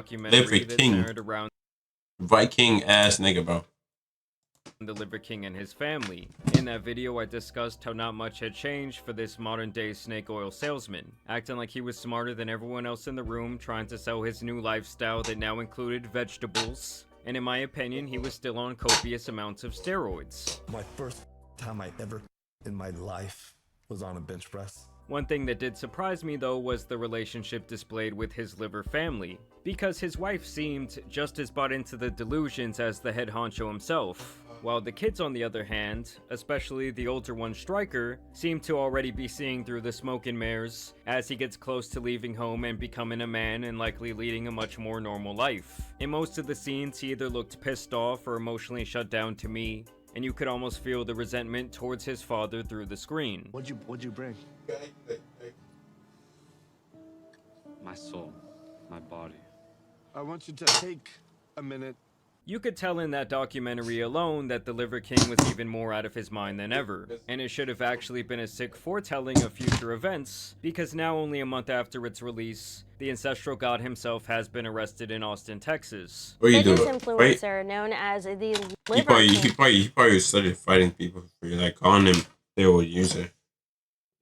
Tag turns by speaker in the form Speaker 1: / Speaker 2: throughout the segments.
Speaker 1: documentary that centered around
Speaker 2: Viking ass nigga, bro.
Speaker 1: the Liver King and his family. In that video, I discussed how not much had changed for this modern-day snake oil salesman, acting like he was smarter than everyone else in the room, trying to sell his new lifestyle that now included vegetables. And in my opinion, he was still on copious amounts of steroids.
Speaker 3: My first time I ever in my life was on a bench press.
Speaker 1: One thing that did surprise me though was the relationship displayed with his liver family, because his wife seemed just as bought into the delusions as the head honcho himself, while the kids on the other hand, especially the older one Stryker, seemed to already be seeing through the smoke and mirrors as he gets close to leaving home and becoming a man and likely leading a much more normal life. In most of the scenes he either looked pissed off or emotionally shut down to me, and you could almost feel the resentment towards his father through the screen.
Speaker 3: What'd you bring?
Speaker 4: My soul, my body.
Speaker 3: I want you to take a minute.
Speaker 1: You could tell in that documentary alone that the Liver King was even more out of his mind than ever, and it should have actually been a sick foretelling of future events, because now only a month after its release, the ancestral god himself has been arrested in Austin, Texas.
Speaker 2: What are you doing?
Speaker 5: Influencer known as the
Speaker 2: He probably started fighting people for like calling him steroid user.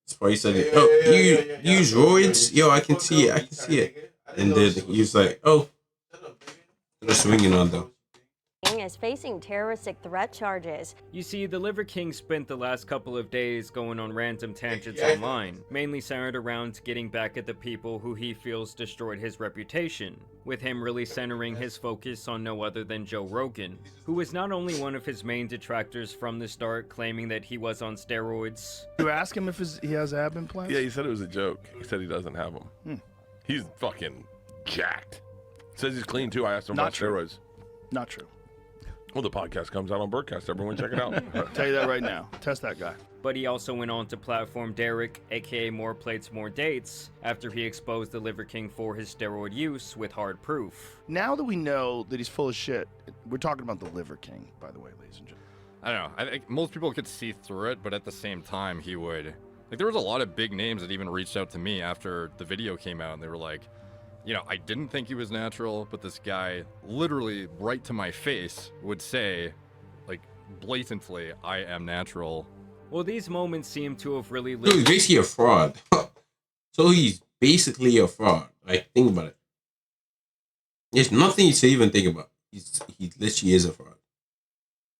Speaker 2: That's why he said, "Oh, you use roids? Yo, I can see it. And then he was like, "Oh, they're swinging on them."
Speaker 5: is facing terroristic threat charges.
Speaker 1: You see, the Liver King spent the last couple of days going on random tangents online, mainly centered around getting back at the people who he feels destroyed his reputation, with him really centering his focus on no other than Joe Rogan, who was not only one of his main detractors from the start, claiming that he was on steroids.
Speaker 6: You ask him if he has ab implants?
Speaker 7: Yeah, he said it was a joke. He said he doesn't have them. He's fucking jacked. Says he's clean too. I asked him about steroids.
Speaker 6: Not true.
Speaker 7: Well, the podcast comes out on Birdcast. Everyone check it out.
Speaker 6: I'll tell you that right now. Test that guy.
Speaker 1: But he also went on to platform Derek, aka More Plates, More Dates, after he exposed the Liver King for his steroid use with hard proof.
Speaker 6: Now that we know that he's full of shit, we're talking about the Liver King, by the way, ladies and gentlemen.
Speaker 4: I don't know. I think most people could see through it, but at the same time, he would... Like, there was a lot of big names that even reached out to me after the video came out, and they were like, you know, I didn't think he was natural, but this guy literally right to my face would say, like, blatantly, I am natural.
Speaker 1: Well, these moments seem to have really...
Speaker 2: So he's basically a fraud. So he's basically a fraud. Like, think about it. There's nothing to even think about. He literally is a fraud.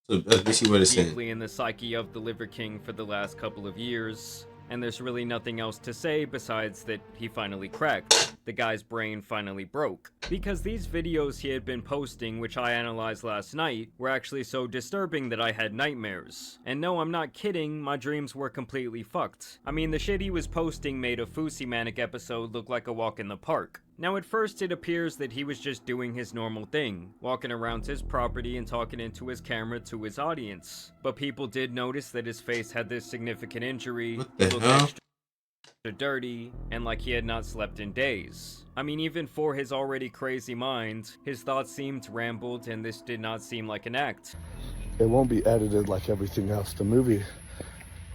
Speaker 2: So that's basically what it's saying.
Speaker 1: Deeply in the psyche of the Liver King for the last couple of years, and there's really nothing else to say besides that he finally cracked. The guy's brain finally broke. Because these videos he had been posting, which I analyzed last night, were actually so disturbing that I had nightmares. And no, I'm not kidding, my dreams were completely fucked. I mean, the shit he was posting made a Fousey Manic episode look like a walk in the park. Now at first it appears that he was just doing his normal thing, walking around his property and talking into his camera to his audience. But people did notice that his face had this significant injury, looked extra dirty, and like he had not slept in days. I mean, even for his already crazy mind, his thoughts seemed rambled and this did not seem like an act.
Speaker 8: It won't be edited like everything else. The movie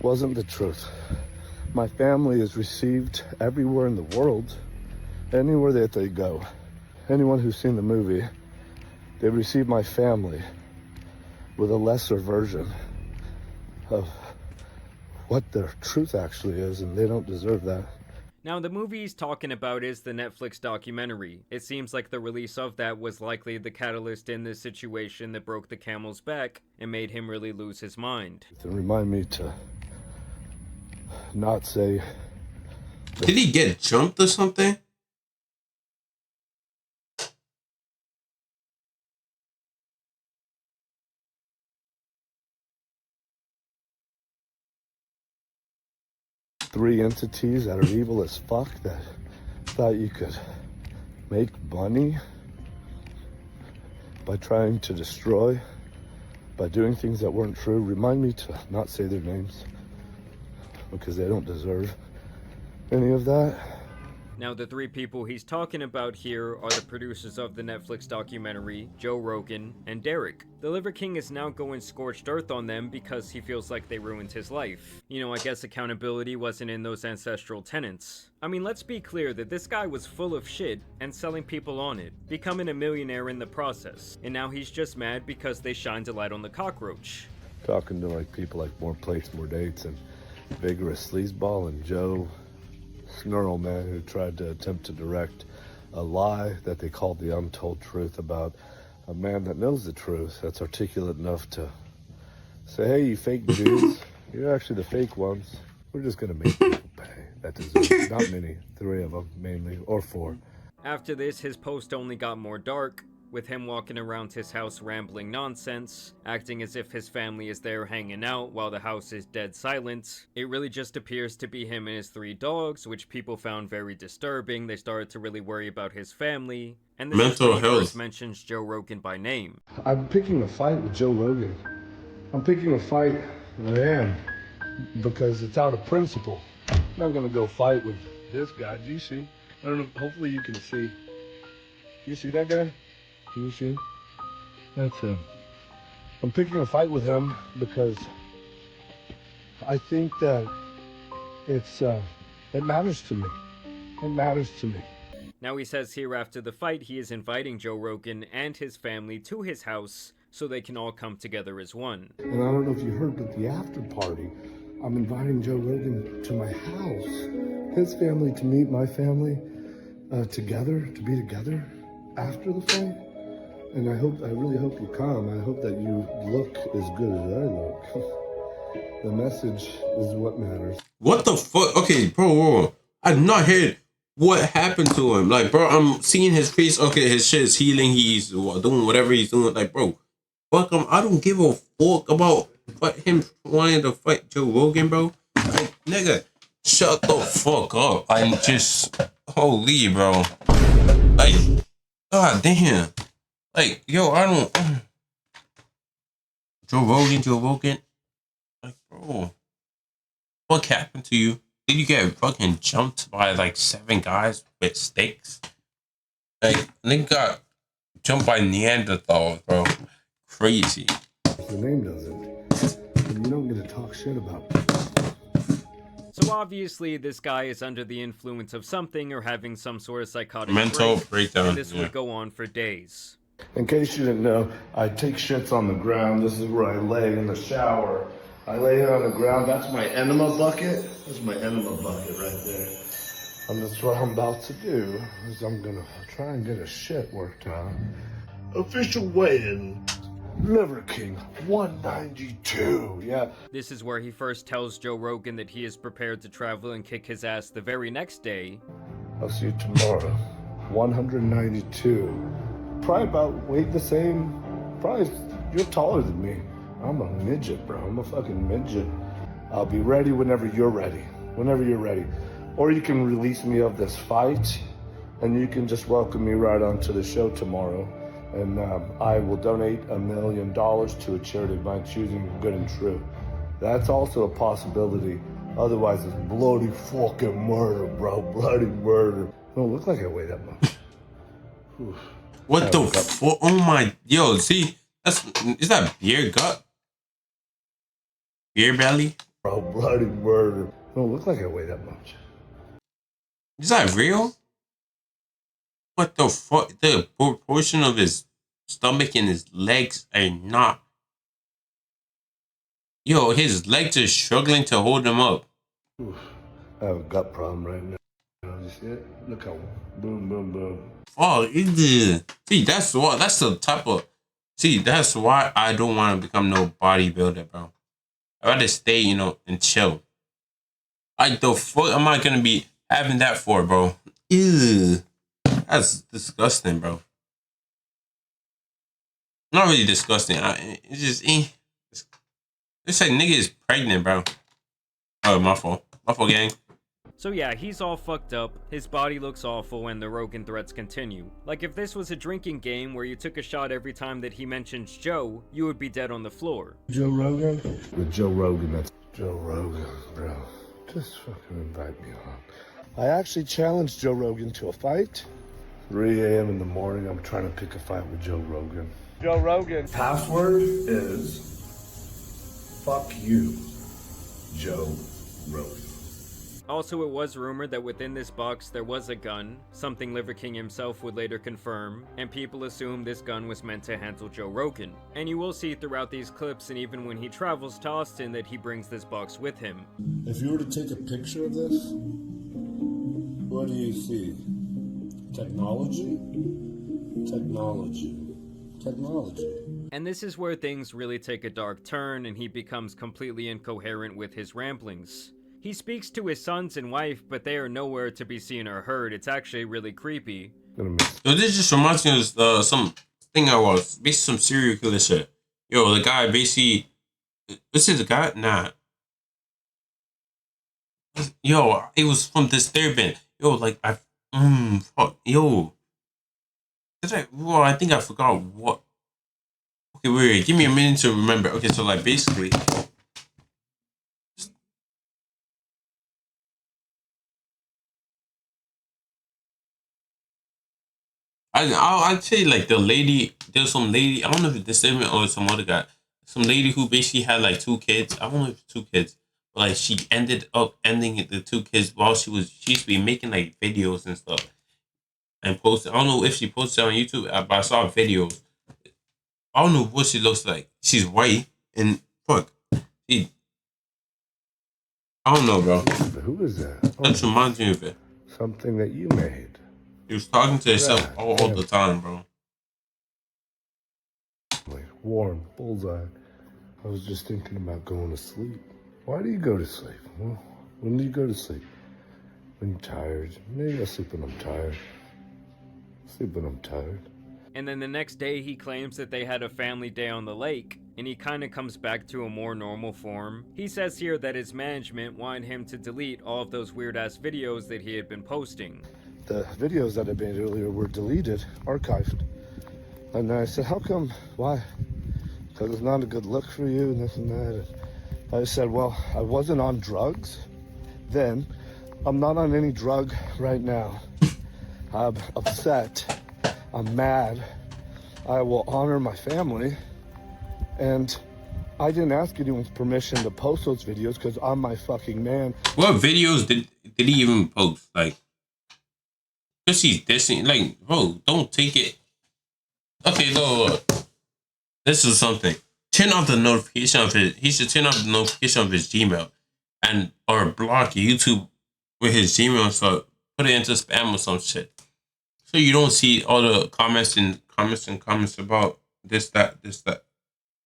Speaker 8: wasn't the truth. My family is received everywhere in the world. Anywhere that they go, anyone who's seen the movie, they receive my family with a lesser version of what their truth actually is, and they don't deserve that.
Speaker 1: Now, the movie he's talking about is the Netflix documentary. It seems like the release of that was likely the catalyst in this situation that broke the camel's back and made him really lose his mind.
Speaker 8: To remind me to not say...
Speaker 2: Did he get jumped or something?
Speaker 8: Three entities that are evil as fuck that thought you could make money by trying to destroy, by doing things that weren't true. Remind me to not say their names because they don't deserve any of that.
Speaker 1: Now, the three people he's talking about here are the producers of the Netflix documentary, Joe Rogan and Derek. The Liver King is now going scorched earth on them because he feels like they ruined his life. You know, I guess accountability wasn't in those ancestral tenets. I mean, let's be clear that this guy was full of shit and selling people on it, becoming a millionaire in the process. And now he's just mad because they shined a light on the cockroach.
Speaker 8: Talking to like people like More Plates, More Dates, and Vigorous Sleazeball and Joe Snurl, man, who tried to attempt to direct a lie that they called the untold truth about a man that knows the truth, that's articulate enough to say, hey, you fake Jews, you're actually the fake ones. We're just gonna make people pay. That deserves not many, 3 of them mainly, or 4.
Speaker 1: After this, his post only got more dark, with him walking around his house rambling nonsense, acting as if his family is there hanging out while the house is dead silent. It really just appears to be him and his 3 dogs, which people found very disturbing. They started to really worry about his family. And this is when he first mentions Joe Rogan by name.
Speaker 8: I'm picking a fight with Joe Rogan. I'm picking a fight, I am, because it's out of principle. I'm not gonna go fight with this guy. Do you see? I don't know, hopefully you can see. You see that guy? Can you see? That's him. I'm picking a fight with him because I think that it matters to me. It matters to me.
Speaker 1: Now he says here after the fight he is inviting Joe Rogan and his family to his house so they can all come together as one.
Speaker 8: And I don't know if you heard, but the after party, I'm inviting Joe Rogan to my house. His family to meet my family together, to be together after the fight. And I really hope you come. I hope that you look as good as I look. The message is what matters.
Speaker 2: What the fuck? Okay, bro, I've not heard what happened to him. Like, bro, I'm seeing his face. Okay, his shit is healing. He's doing whatever he's doing. Like, bro, fuck him. I don't give a fuck about him wanting to fight Joe Rogan, bro. Like, nigga, shut the fuck up. I'm just, holy, bro. Like, god damn. Like, yo, I don't... Joe Rogan. Like, bro. What happened to you? Did you get fucking jumped by, like, 7 guys with sticks? Like, nigga got jumped by Neanderthals, bro. Crazy.
Speaker 8: The name doesn't. And you don't get to talk shit about me.
Speaker 1: So obviously, this guy is under the influence of something or having some sort of psychotic
Speaker 2: mental breakdown.
Speaker 1: And this would go on for days.
Speaker 8: In case you didn't know, I take shits on the ground. This is where I lay in the shower. I lay here on the ground. That's my enema bucket. That's my enema bucket right there. And that's what I'm about to do, is I'm gonna try and get a shit worked out. Official weigh-in. Liver King 192. Yeah.
Speaker 1: This is where he first tells Joe Rogan that he is prepared to travel and kick his ass the very next day.
Speaker 8: I'll see you tomorrow. 192. Probably about weight the same. Probably you're taller than me. I'm a midget, bro. I'm a fucking midget. I'll be ready whenever you're ready. Whenever you're ready. Or you can release me of this fight and you can just welcome me right onto the show tomorrow. And I will donate $1 million to a charity of my choosing, good and true. That's also a possibility. Otherwise, it's bloody fucking murder, bro. Bloody murder. I don't look like I weigh that much.
Speaker 2: What the fuck? Oh my, yo, see, is that beer gut? Beer belly?
Speaker 8: Bro, bloody murder. I don't look like I weigh that much.
Speaker 2: Is that real? What the fuck? The proportion of his stomach and his legs are not. Yo, his legs are struggling to hold him up.
Speaker 8: I have a gut problem right now. You see it? Look how boom, boom, boom.
Speaker 2: Oh, see, that's what. That's the type of. See, that's why I don't want to become no bodybuilder, bro. I'd rather stay, you know, and chill. Like, the fuck am I gonna be having that for, bro? Ew. That's disgusting, bro. Not really disgusting. It's just, it's like nigga is pregnant, bro. Oh, my fault. My fault, gang.
Speaker 1: So yeah, he's all fucked up, his body looks awful, and the Rogan threats continue. Like, if this was a drinking game where you took a shot every time that he mentions Joe, you would be dead on the floor.
Speaker 8: Joe Rogan? With Joe Rogan, that's Joe Rogan, bro. Just fucking invite me on. I actually challenged Joe Rogan to a fight. 3 a.m. in the morning, I'm trying to pick a fight with Joe Rogan. Joe Rogan. Password is fuck you, Joe Rogan.
Speaker 1: Also, it was rumored that within this box there was a gun, something Liver King himself would later confirm, and people assumed this gun was meant to handle Joe Rogan. And you will see throughout these clips and even when he travels to Austin that he brings this box with him.
Speaker 8: If you were to take a picture of this, what do you see? Technology? Technology. Technology.
Speaker 1: And this is where things really take a dark turn and he becomes completely incoherent with his ramblings. He speaks to his sons and wife, but they are nowhere to be seen or heard. It's actually really creepy.
Speaker 2: Yo, this just reminds me of some thing I was. Basically some serial killer shit. Yo, the guy basically... This is the guy? Nah. Yo, it was from this third band. Yo, like, fuck. Yo. Well, I think I forgot what... Okay, wait, give me a minute to remember. Okay, so, like, basically... I'd say like the lady, there's some lady, I don't know if it's this woman or some other guy, some lady who basically had like 2 kids. I don't know if it's 2 kids, but like she ended up ending the 2 kids while she used to be making like videos and stuff and posted. I don't know if she posted on YouTube, but I saw videos. I don't know what she looks like. She's white and fuck. I don't know, bro.
Speaker 8: Who is that?
Speaker 2: That reminds me of it.
Speaker 8: Something that you made.
Speaker 2: He was talking to himself all the time, bro.
Speaker 8: Warm, bullseye. I was just thinking about going to sleep. Why do you go to sleep? Well, when do you go to sleep? When you're tired. Maybe I sleep when I'm tired. Sleep when I'm tired.
Speaker 1: And then the next day he claims that they had a family day on the lake, and he kinda comes back to a more normal form. He says here that his management wanted him to delete all of those weird ass videos that he had been posting.
Speaker 8: The videos that I made earlier were deleted, archived. And then I said, how come? Why? Because it's not a good look for you and this and that. And I said, well, I wasn't on drugs then. I'm not on any drug right now. I'm upset. I'm mad. I will honor my family. And I didn't ask anyone's permission to post those videos because I'm my fucking man.
Speaker 2: What videos did he even post? Like, because he's dissing, like, bro, don't take it. Okay, no, this is something. Turn off the notification of his, he should turn off the notification of his Gmail or block YouTube with his Gmail, so put it into spam or some shit. So you don't see all the comments about this, that.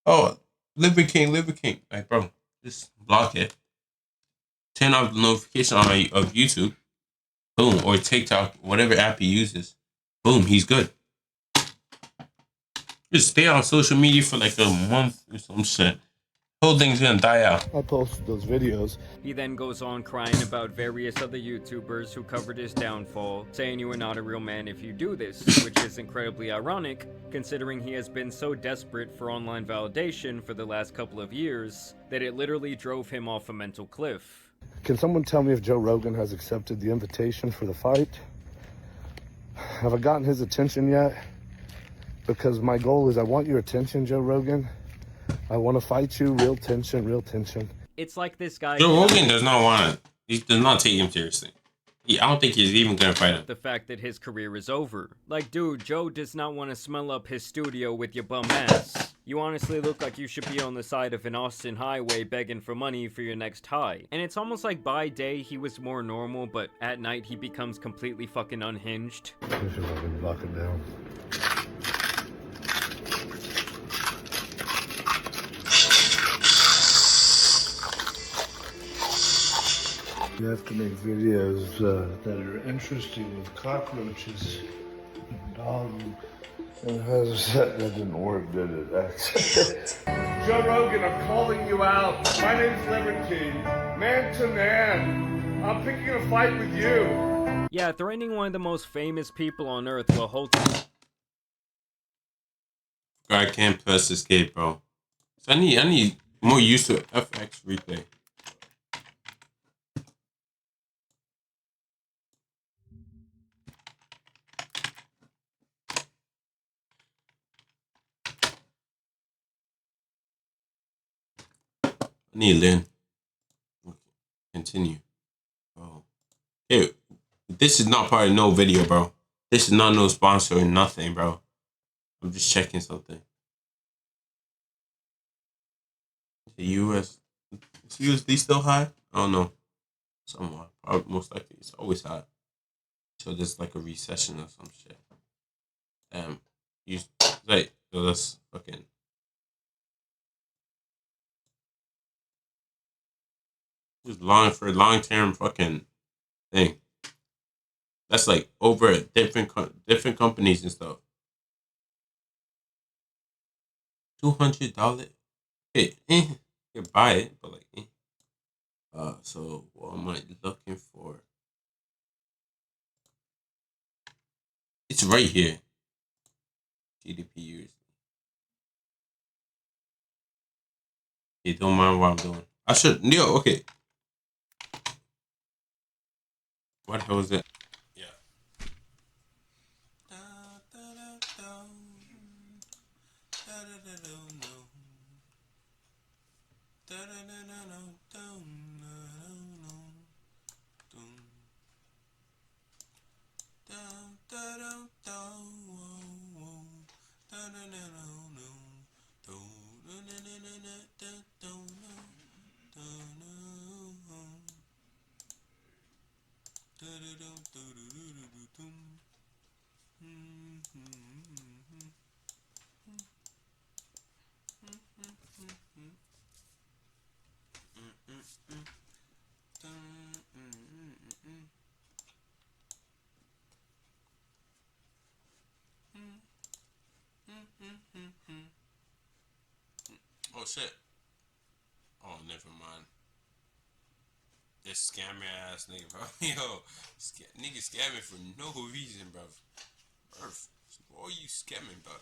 Speaker 2: Oh, Liver King. Like, bro, just block it. Turn off the notification of YouTube. Boom, or TikTok, whatever app he uses. Boom, he's good. Just stay on social media for like a month or some shit. Whole thing's gonna die out.
Speaker 8: I posted those videos.
Speaker 1: He then goes on crying about various other YouTubers who covered his downfall, saying you are not a real man if you do this, which is incredibly ironic, considering he has been so desperate for online validation for the last couple of years, that it literally drove him off a mental cliff.
Speaker 8: Can someone tell me if Joe Rogan has accepted the invitation for the fight? Have I gotten his attention yet? Because my goal is I want your attention, Joe Rogan. I want to fight you, real tension, real tension.
Speaker 1: It's like this guy...
Speaker 2: Joe Rogan does not want to, he does not take him seriously. I don't think he's even gonna fight him.
Speaker 1: The fact that his career is over. Like, dude, Joe does not want to smell up his studio with your bum ass. You honestly look like you should be on the side of an Austin highway begging for money for your next high. And it's almost like by day he was more normal, but at night he becomes completely fucking unhinged.
Speaker 8: I should fucking lock it down. You have to make videos that are interesting with cockroaches and dogs. That didn't work, did it? Joe Rogan, I'm calling you out. My name's Liver King. Man to man. I'm picking a fight with you.
Speaker 1: Yeah, threatening one of the most famous people on earth will hold...
Speaker 2: I can't press escape, bro. So I need more use of FX replay. need to learn. Okay. Continue. Oh. Hey, this is not part of no video, bro. This is not no sponsor or nothing, bro. I'm just checking something. The US, is USD still high? I don't know. Somewhat. Probably, most likely. It's always high. So there's like a recession or some shit. Right. So that's fucking. Just long term fucking thing. That's like over different companies and stuff. $200. Hey, you can buy it, but like, so what am I looking for? It's right here. GDP years. Hey, don't mind what I'm doing. I should. Okay. What the hell is it? Yeah. Oh shit. Oh, never mind. This scammer ass nigga, bro. Yo, nigga scamming for no reason, bro. Earth. What are you scamming, bro?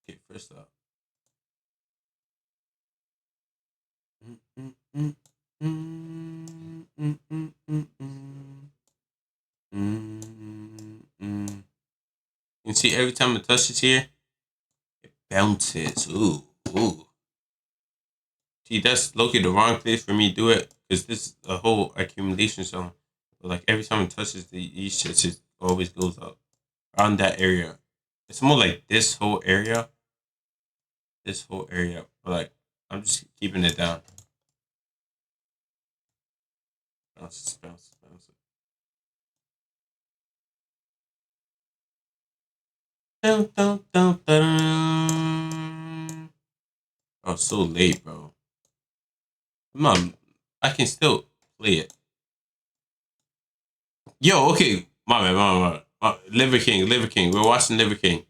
Speaker 2: Okay, first up. You see, every time it touches here, it bounces. Ooh, ooh. See, that's located the wrong place for me to do it, because this is a whole accumulation zone. But like every time it touches these shits, it always goes up around that area. It's more like this whole area. This whole area. But like, I'm just keeping it down. Bounce, bounce, bounce. Dun, dun, dun, dun. Oh, so late, bro. Mom, I can still play it. Yo, okay. My bad. Liver King. We're watching Liver King.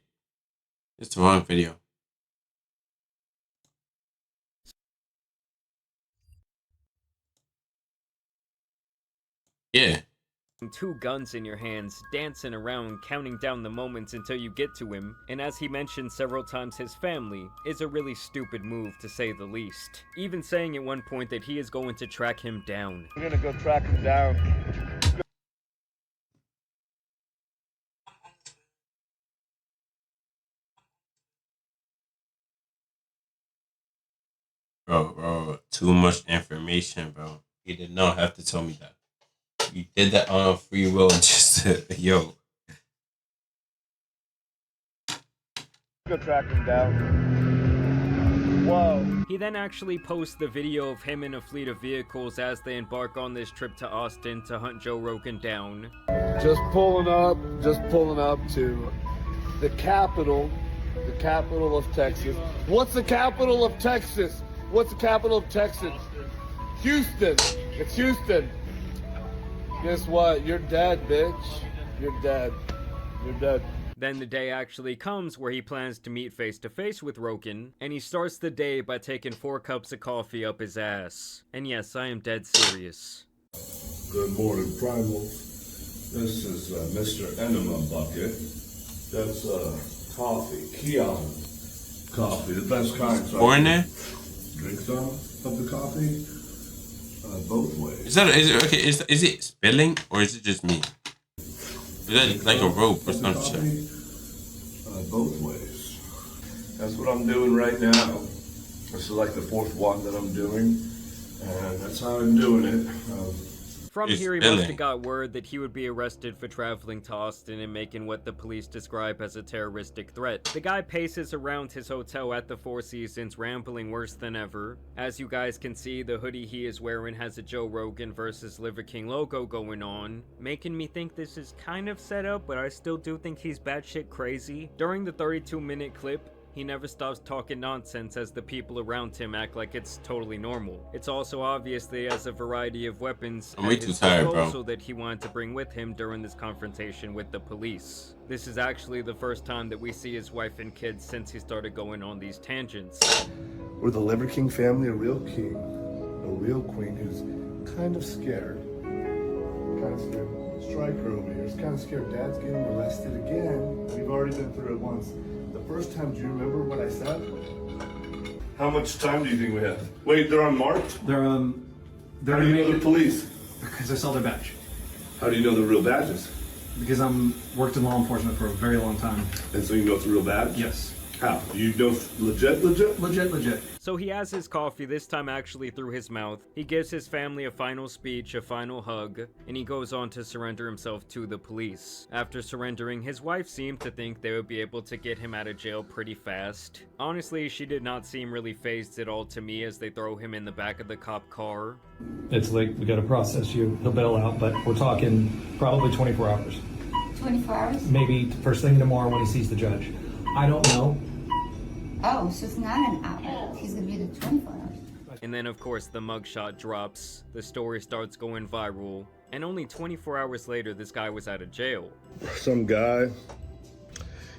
Speaker 2: It's the wrong video. Yeah.
Speaker 1: Two guns in your hands, dancing around, counting down the moments until you get to him, and as he mentioned several times, his family is a really stupid move to say the least. Even saying at one point that he is going to track him down.
Speaker 8: We're gonna go track him down.
Speaker 2: Bro, too much information, bro. You did not have to tell me that. You did that on free will, just yo.
Speaker 8: Go track him down. Whoa.
Speaker 1: He then actually posts the video of him in a fleet of vehicles as they embark on this trip to Austin to hunt Joe Rogan down.
Speaker 8: Just pulling up to the capital of Texas. What's the capital of Texas? Houston. It's Houston. Guess what? You're dead, bitch. You're dead.
Speaker 1: Then the day actually comes where he plans to meet face to face with Rogan, and he starts the day by taking 4 cups of coffee up his ass. And yes, I am dead serious.
Speaker 8: Good morning, Primals. This is Mr. Enema Bucket. That's coffee, Keon coffee, the best kind. So
Speaker 2: Pour in there?
Speaker 8: drink some of the coffee both ways.
Speaker 2: Is it spilling or is it just me? Is that like a rope or some shit?
Speaker 8: Both ways. That's what I'm doing right now. This is like the 4th one that I'm doing, and that's how I'm doing it.
Speaker 1: From
Speaker 2: It's
Speaker 1: here, he must
Speaker 2: spilling.
Speaker 1: have got word that he would be arrested for traveling to Austin and making what the police describe as a terroristic threat. The guy paces around his hotel at the Four Seasons, rambling worse than ever. As you guys can see, the hoodie he is wearing has a Joe Rogan versus Liver King logo going on, making me think this is kind of set up, but I still do think he's batshit crazy. During the 32-minute clip, he never stops talking nonsense as the people around him act like it's totally normal. It's also obvious that he has a variety of weapons
Speaker 2: I'm way
Speaker 1: at
Speaker 2: too
Speaker 1: his
Speaker 2: tired, bro.
Speaker 1: disposal that he wanted to bring with him during this confrontation with the police. This is actually the first time that we see his wife and kids since he started going on these tangents.
Speaker 8: We're the Liver King family, a real king, a real queen who's kind of scared. Kind of scared. Striker over here is kind of scared. Dad's getting arrested again. We've already been through it once. The first time, do you remember what I said? How much time do you think we have? Wait, they're unmarked?
Speaker 9: They're
Speaker 8: How do you know the police?
Speaker 9: because I saw their badge.
Speaker 8: How do you know the real badges?
Speaker 9: Because I'm worked in law enforcement for a very long time.
Speaker 8: And so you know it's a real badge?
Speaker 9: Yes.
Speaker 8: How? You know legit?
Speaker 9: Legit.
Speaker 1: So he has his coffee, this time actually through his mouth. He gives his family a final speech, a final hug, and he goes on to surrender himself to the police. After surrendering, his wife seemed to think they would be able to get him out of jail pretty fast. Honestly, she did not seem really fazed at all to me as they throw him in the back of the cop car.
Speaker 9: It's like we got to process you. He'll bail out, but we're talking probably 24 hours.
Speaker 10: 24 hours?
Speaker 9: Maybe first thing tomorrow when he sees the judge. I don't know.
Speaker 10: Oh, so it's not an hour. He's gonna be the 24 hours.
Speaker 1: And then of course the mugshot drops, the story starts going viral, and only 24 hours later this guy was out of jail.
Speaker 8: Some guy,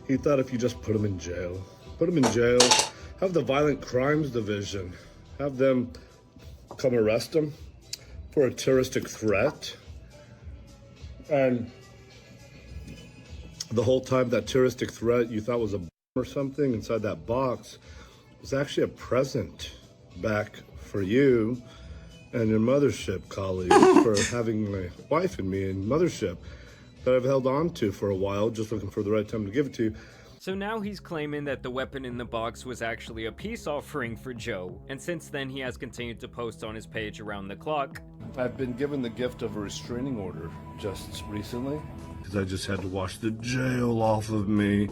Speaker 8: he thought if you just put him in jail, have the Violent Crimes Division, have them come arrest him for a terroristic threat. And the whole time that terroristic threat you thought was a bomb or something inside that box was actually a present back for you and your mothership colleagues for having my wife and me in mothership that I've held on to for a while, just looking for the right time to give it to you.
Speaker 1: So now he's claiming that the weapon in the box was actually a peace offering for Joe, and since then he has continued to post on his page around the clock.
Speaker 8: I've been given the gift of a restraining order just recently, because I just had to wash the jail off of me.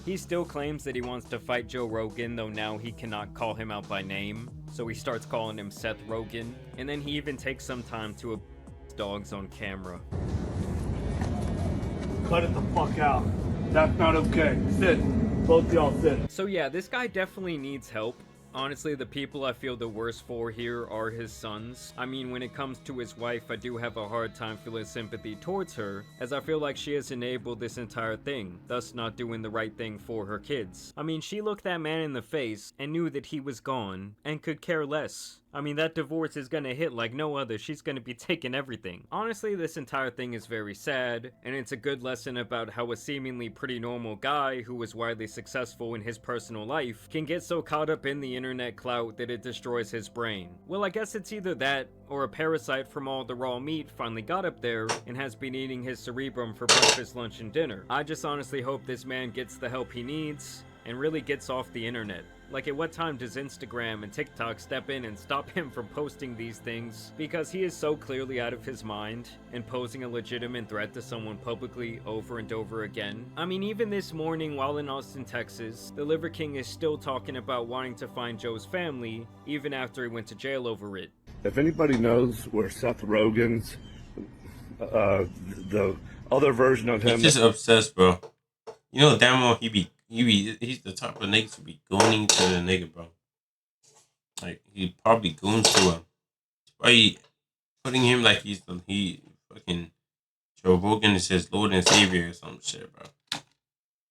Speaker 1: He still claims that he wants to fight Joe Rogan, though now he cannot call him out by name, so he starts calling him Seth Rogen, and then he even takes some time to abuse dogs on camera.
Speaker 11: Cut it the fuck out. That's not okay. Sit. Both y'all sit.
Speaker 1: So yeah, this guy definitely needs help. Honestly, the people I feel the worst for here are his sons. I mean, when it comes to his wife, I do have a hard time feeling sympathy towards her, as I feel like she has enabled this entire thing, thus not doing the right thing for her kids. I mean, she looked that man in the face and knew that he was gone, and could care less. I mean, that divorce is gonna hit like no other. She's gonna be taking everything. Honestly, this entire thing is very sad, and it's a good lesson about how a seemingly pretty normal guy who was widely successful in his personal life can get so caught up in the internet clout that it destroys his brain. Well, I guess it's either that, or a parasite from all the raw meat finally got up there and has been eating his cerebrum for breakfast, lunch, and dinner. I just honestly hope this man gets the help he needs and really gets off the internet. Like, at what time does Instagram and TikTok step in and stop him from posting these things? Because he is so clearly out of his mind and posing a legitimate threat to someone publicly over and over again. I mean, even this morning while in Austin, Texas, the Liver King is still talking about wanting to find Joe's family, even after he went to jail over it.
Speaker 8: If anybody knows where Seth Rogen's, the other version of him...
Speaker 2: He's just obsessed, bro. You know damn well he's the type of niggas to be gooning to the nigga, bro. Like, he probably goons to him. Probably putting him like he fucking Joe Rogan is his Lord and Savior or some shit, bro.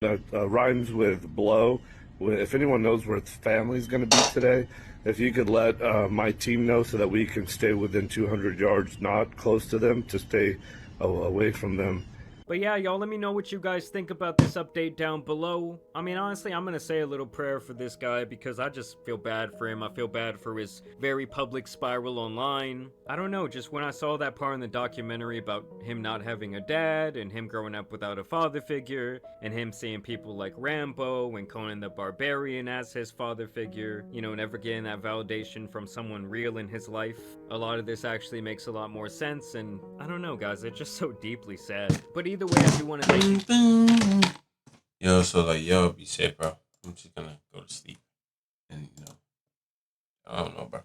Speaker 8: That rhymes with blow. If anyone knows where its family's going to be today, if you could let my team know so that we can stay within 200 yards, not close to them, to stay away from them.
Speaker 1: But yeah, y'all let me know what you guys think about this update down below. I mean, honestly, I'm gonna say a little prayer for this guy because I just feel bad for him. I feel bad for his very public spiral online. I don't know, just when I saw that part in the documentary about him not having a dad and him growing up without a father figure and him seeing people like Rambo and Conan the Barbarian as his father figure, you know, never getting that validation from someone real in his life. A lot of this actually makes a lot more sense, and I don't know, guys, it's just so deeply sad. But either way, I do want to thank you.
Speaker 2: Yo, so like, yo, be safe, bro. I'm just gonna go to sleep. And, you know, I don't know, bro.